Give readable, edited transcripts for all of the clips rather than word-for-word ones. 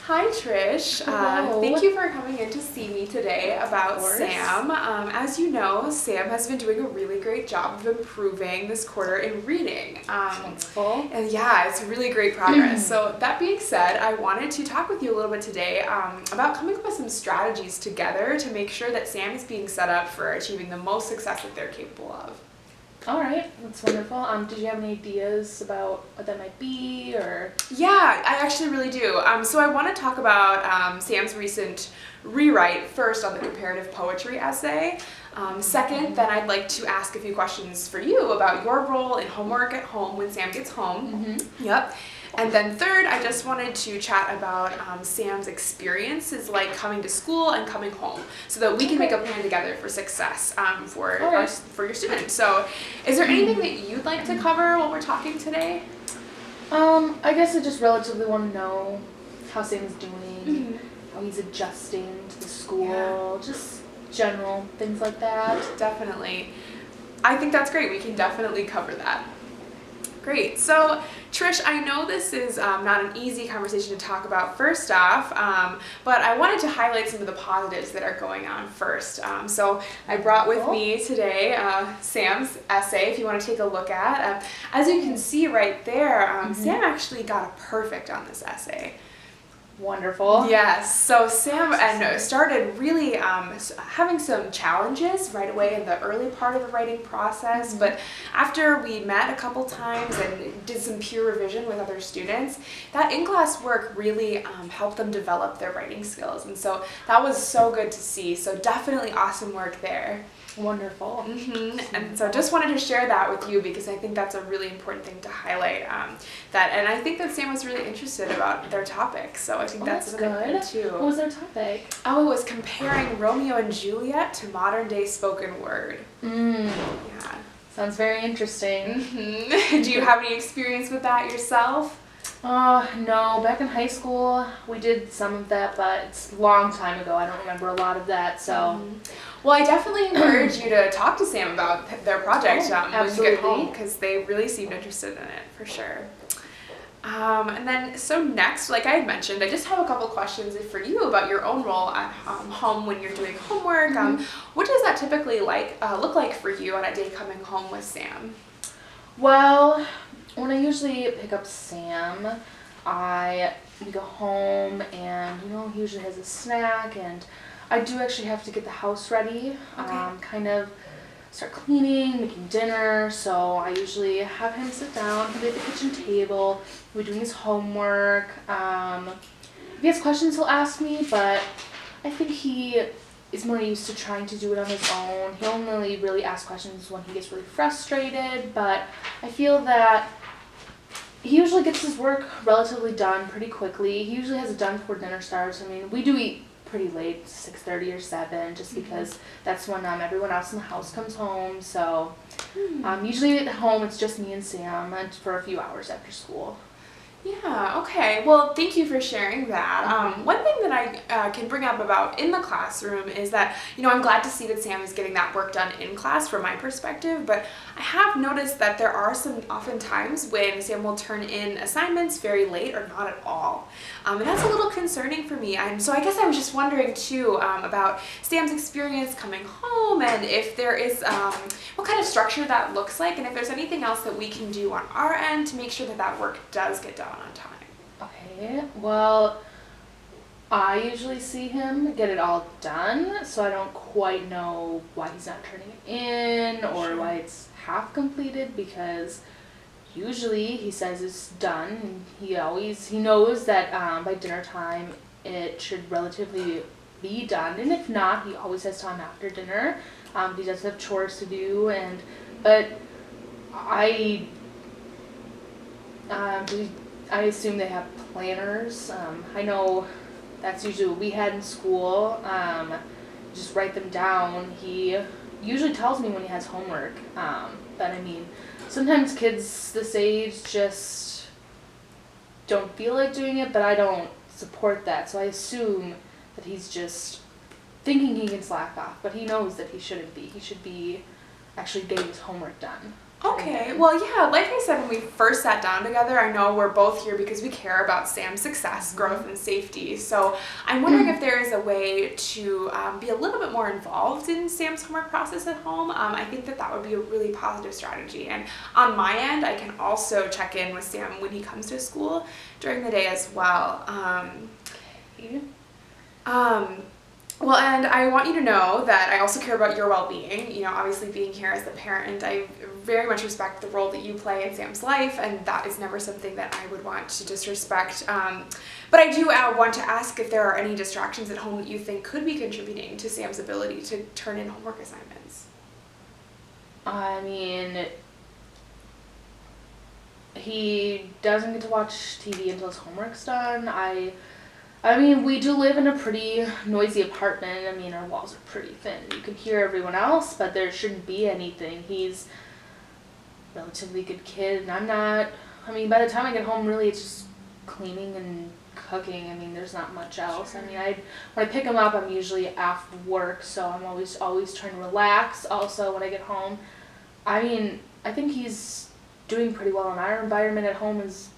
Hi Trish, thank you for coming in to see me today about Sam. As you know, Sam has been doing a really great job of improving this quarter in reading. Wonderful. And yeah, it's really great progress. So that being said, I wanted to talk with you a little bit today about coming up with some strategies together to make sure that Sam is being set up for achieving the most success that they're capable of. All right, that's wonderful. Did you have any ideas about what that might be, or? Yeah, I actually really do. So I want to talk about Sam's recent rewrite first on the comparative poetry essay. Second, then I'd like to ask a few questions for you about your role in homework at home when Sam gets home. Yep. And then third, I just wanted to chat about Sam's experiences like coming to school and coming home so that we can make a plan together for success for your students. So is there anything that you'd like to cover while we're talking today? I guess I just relatively want to know how Sam's doing, how he's adjusting to the school, just general things like that. Definitely. I think that's great. We can definitely cover that. Great. So, Trish, I know this is not an easy conversation to talk about first off, but I wanted to highlight some of the positives that are going on first. So I brought with me today Sam's essay, if you want to take a look at. As you can see right there, Sam actually got a perfect on this essay. Wonderful. Yes, so Sam started really having some challenges right away in the early part of the writing process, but after we met a couple times and did some peer revision with other students, that in-class work really helped them develop their writing skills, and so that was so good to see, so definitely awesome work there. Wonderful. And so I just wanted to share that with you because I think that's a really important thing to highlight. And I think that Sam was really interested about their topic, so I think that's a good thing too. What was their topic? Oh, it was comparing Romeo and Juliet to modern day spoken word. Yeah. Sounds very interesting. Do you have any experience with that yourself? No, back in high school we did some of that, but it's a long time ago. I don't remember a lot of that, so. Well, I definitely encourage you to talk to Sam about their project when you get home because they really seemed interested in it for sure. And then, so next, like I had mentioned, I just have a couple questions for you about your own role at home when you're doing homework. What does that typically look like for you on a day coming home with Sam? Well, when I usually pick up Sam, we go home and, he usually has a snack, and I do actually have to get the house ready, kind of start cleaning, making dinner, so I usually have him sit down, he'll be at the kitchen table, we're doing his homework. If he has questions, he'll ask me, but I think he is more used to trying to do it on his own. He'll only really ask questions when he gets really frustrated, but I feel that he usually gets his work relatively done pretty quickly. He usually has it done before dinner starts. I mean, we do eat pretty late, 6:30 or 7, just because that's when everyone else in the house comes home. So usually at home it's just me and Sam for a few hours after school. Yeah, okay. Well, thank you for sharing that. One thing that I can bring up about in the classroom is that, I'm glad to see that Sam is getting that work done in class from my perspective, but I have noticed that there are some often times when Sam will turn in assignments very late or not at all. And that's a little concerning for me. So I guess I was just wondering too about Sam's experience coming home and if there is, what kind of structure that looks like, and if there's anything else that we can do on our end to make sure that that work does get done on time. Okay, well, I usually see him get it all done, so I don't quite know why he's not turning it in or why it's half completed, because usually he says it's done, and he knows that by dinner time it should relatively be done, and if not, he always has time after dinner. He does have chores to do, but I assume they have planners. I know that's usually what we had in school. Just write them down. He usually tells me when he has homework. But I mean, sometimes kids this age just don't feel like doing it, but I don't support that. So I assume that he's just thinking he can slack off, but he knows that he shouldn't be. He should be actually getting his homework done. Okay, well, yeah, like I said, when we first sat down together, I know we're both here because we care about Sam's success, growth, and safety. So I'm wondering if there is a way to be a little bit more involved in Sam's homework process at home. I think that would be a really positive strategy. And on my end, I can also check in with Sam when he comes to school during the day as well. Well, and I want you to know that I also care about your well-being. You know, obviously being here as the parent, I very much respect the role that you play in Sam's life, and that is never something that I would want to disrespect. But I do want to ask if there are any distractions at home that you think could be contributing to Sam's ability to turn in homework assignments. I mean, he doesn't get to watch TV until his homework's done. I mean, we do live in a pretty noisy apartment. I mean, our walls are pretty thin. You can hear everyone else, but there shouldn't be anything. He's a relatively good kid, and I'm not. I mean, by the time I get home, really, it's just cleaning and cooking. I mean, there's not much else. I mean, when I pick him up, I'm usually after work, so I'm always trying to relax. Also, when I get home, I mean, I think he's doing pretty well, and our environment at home is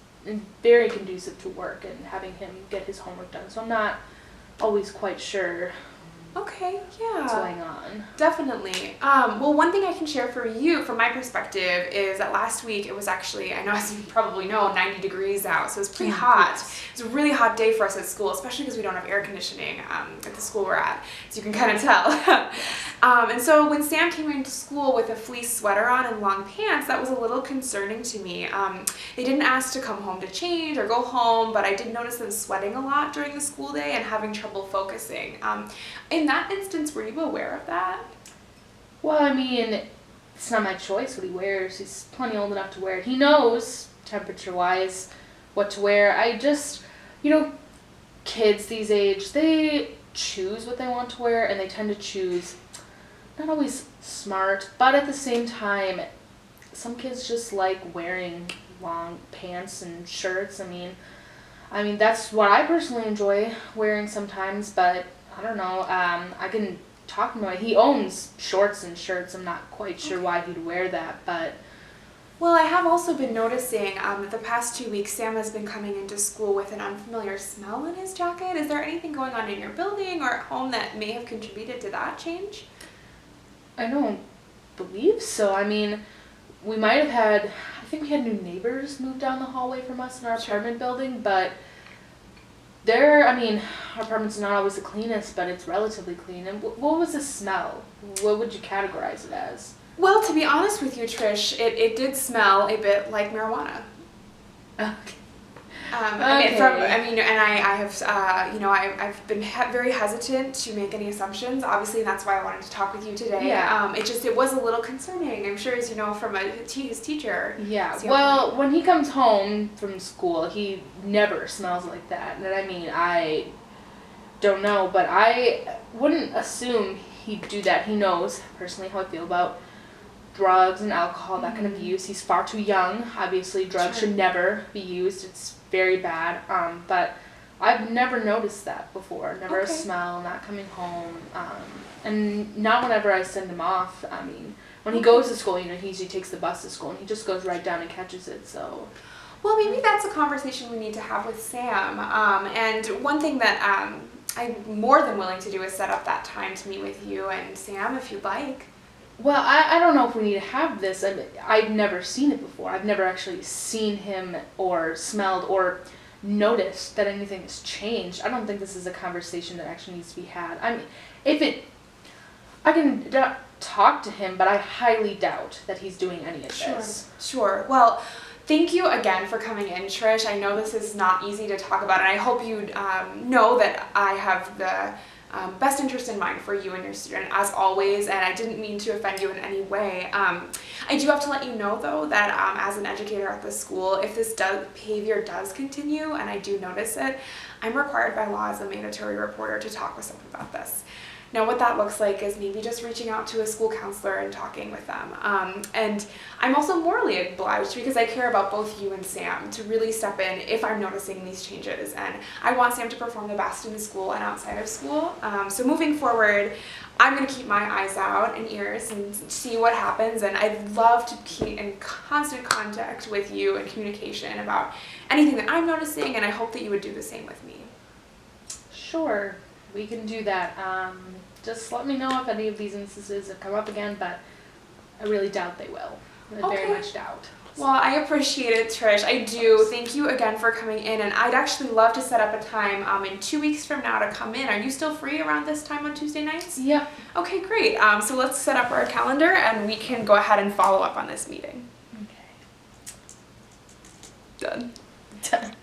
very conducive to work and having him get his homework done. So I'm not always quite sure Okay, yeah. what's going on. Definitely. Well, one thing I can share for you, from my perspective, is that last week it was actually, I know as you probably know, 90 degrees out, so it was pretty hot. Yes. It was a really hot day for us at school, especially because we don't have air conditioning at the school we're at, so you can kind of tell. And so when Sam came into school with a fleece sweater on and long pants, that was a little concerning to me. They didn't ask to come home to change or go home, but I did notice them sweating a lot during the school day and having trouble focusing. In that instance, were you aware of that? Well, I mean, it's not my choice what he wears. He's plenty old enough to wear it. He knows, temperature-wise, what to wear. I just, kids these age, they choose what they want to wear, and they tend to choose not always smart, but at the same time, some kids just like wearing long pants and shirts. I mean, that's what I personally enjoy wearing sometimes, but I don't know. I can talk to him. He owns shorts and shirts. I'm not quite sure why he'd wear that, but... Well, I have also been noticing that the past 2 weeks, Sam has been coming into school with an unfamiliar smell in his jacket. Is there anything going on in your building or at home that may have contributed to that change? I don't believe so. I mean, we might have had... I think we had new neighbors move down the hallway from us in our apartment building, but... our apartment's not always the cleanest, but it's relatively clean. And what was the smell? What would you categorize it as? Well, to be honest with you, Trish, it did smell a bit like marijuana. Okay. I've been very hesitant to make any assumptions. Obviously, and that's why I wanted to talk with you today. Yeah. It was a little concerning. I'm sure, as you know, from his teacher. Yeah. Well, when he comes home from school, he never smells like that. And I don't know, but I wouldn't assume he'd do that. He knows personally how I feel about drugs and alcohol, that kind of use. He's far too young. Obviously, drugs should never be used. It's very bad. But I've never noticed that before. Never a smell, not coming home, and not whenever I send him off. I mean, when he goes to school, he usually takes the bus to school, and he just goes right down and catches it. So. Well, maybe that's a conversation we need to have with Sam. And one thing that I'm more than willing to do is set up that time to meet with you and Sam, if you'd like. Well, I don't know if we need to have this. I've never seen it before. I've never actually seen him or smelled or noticed that anything has changed. I don't think this is a conversation that actually needs to be had. I mean, I can talk to him, but I highly doubt that he's doing any of this. Sure. Well, thank you again for coming in, Trish. I know this is not easy to talk about, and I hope you know that I have the best interest in mind for you and your student, as always, and I didn't mean to offend you in any way. I do have to let you know, though, that as an educator at the school, if this behavior does continue, and I do notice it, I'm required by law as a mandatory reporter to talk with someone about this. Now what that looks like is maybe just reaching out to a school counselor and talking with them. And I'm also morally obliged because I care about both you and Sam to really step in if I'm noticing these changes. And I want Sam to perform the best in the school and outside of school. So moving forward, I'm going to keep my eyes out and ears and see what happens, and I'd love to keep in constant contact with you and communication about anything that I'm noticing, and I hope that you would do the same with me. Sure, we can do that. Just let me know if any of these instances have come up again, but I really doubt they will. I very much doubt. Well, I appreciate it, Trish. I do. Thank you again for coming in, and I'd actually love to set up a time in 2 weeks from now to come in. Are you still free around this time on Tuesday nights? Yep. Okay, great. So let's set up our calendar, and we can go ahead and follow up on this meeting. Okay. Done.